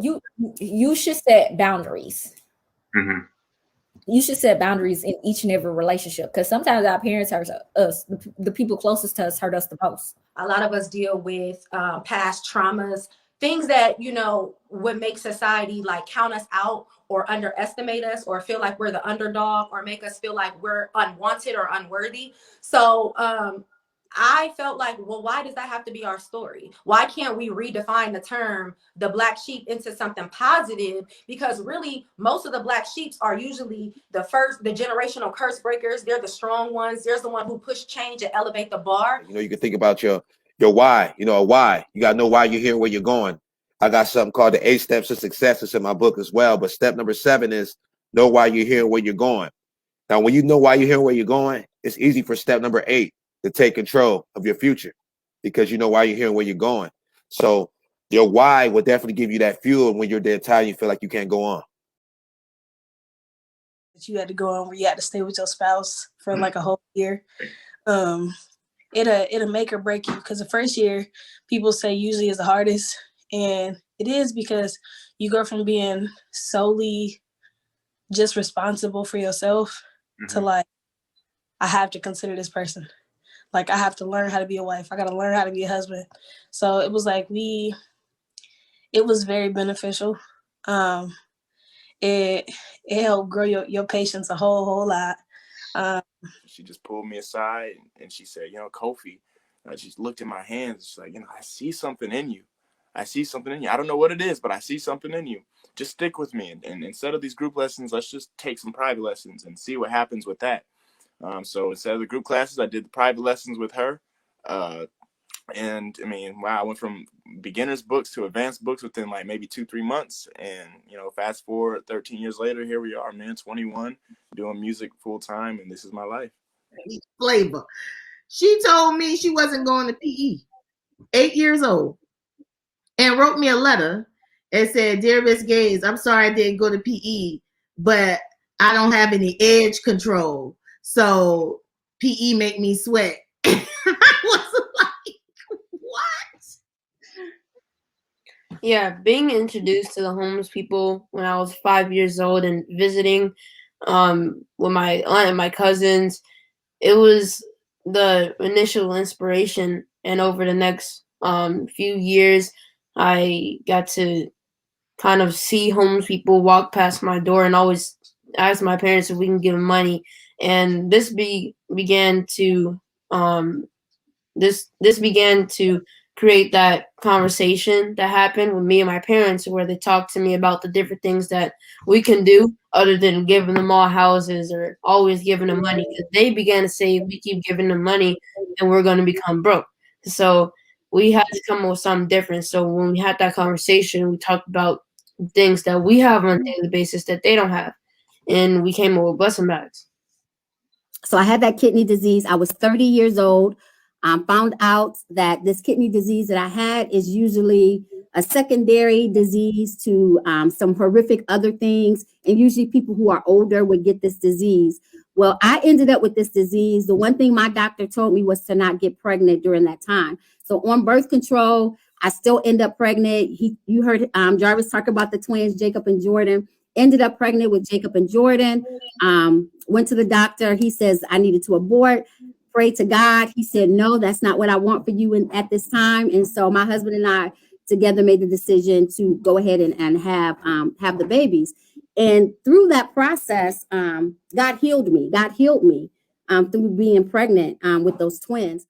you should set boundaries. Mm-hmm. You should set boundaries in each and every relationship, because sometimes our parents hurt us. The people closest to us hurt us the most. A lot of us deal with past traumas, things that, you know, would make society like count us out or underestimate us or feel like we're the underdog or make us feel like we're unwanted or unworthy. So I felt like, well, why does that have to be our story? Why can't we redefine the term the black sheep into something positive? Because really, most of the black sheeps are usually the generational curse breakers. They're the strong ones. They're the one who push change and elevate the bar. You know, you can think about your why. You know, a why. You got to know why you're here, where you're going. I got something called the 8 Steps to Success. It's in my book as well. But step number 7 is know why you're here, where you're going. Now, when you know why you're here, where you're going, it's easy for step number 8 to take control of your future, because you know why you're here and where you're going. So your why will definitely give you that fuel when you're dead tired, you feel like you can't go on. You had to go on where you had to stay with your spouse for like a whole year. It'll make or break you, because the first year people say usually is the hardest, and it is, because you go from being solely just responsible for yourself to like, I have to consider this person. Like, I have to learn how to be a wife. I got to learn how to be a husband. So it was like it was very beneficial. It helped grow your patience a whole lot. She just pulled me aside and she said, you know, Kofi, she looked at my hands. She's like, you know, I see something in you. I see something in you. I don't know what it is, but I see something in you. Just stick with me. And instead of these group lessons, let's just take some private lessons and see what happens with that. So instead of the group classes, I did the private lessons with her. And I mean, wow, I went from beginners books to advanced books within like maybe 2-3 months. And, you know, fast forward 13 years later, here we are, man, 21, doing music full time. And this is my life. Flavor. She told me she wasn't going to PE, 8 years old, and wrote me a letter and said, "Dear Miss Gaines, I'm sorry I didn't go to PE, but I don't have any edge control. So PE make me sweat." I was like, what? Yeah, being introduced to the homeless people when I was 5 years old and visiting with my aunt and my cousins, it was the initial inspiration. And over the next few years, I got to kind of see homeless people walk past my door and always ask my parents if we can give them money. And this began to create that conversation that happened with me and my parents, where they talked to me about the different things that we can do other than giving them all houses or always giving them money. Because they began to say, if we keep giving them money, then we're going to become broke. So we had to come up with something different. So when we had that conversation, we talked about things that we have on a daily basis that they don't have. And we came up with blessing bags. So I had that kidney disease. I was 30 years old. Found out that this kidney disease that I had is usually a secondary disease to some horrific other things. And usually people who are older would get this disease. Well, I ended up with this disease. The one thing my doctor told me was to not get pregnant during that time. So on birth control, I still end up pregnant. You heard Jarvis talk about the twins, Jacob and Jordan. Ended up pregnant with Jacob and Jordan. Went to the doctor. He says I needed to abort. Pray to God. He said, no, that's not what I want for you at this time. And so my husband and I together made the decision to go ahead and have the babies. And through that process, God healed me. God healed me through being pregnant with those twins.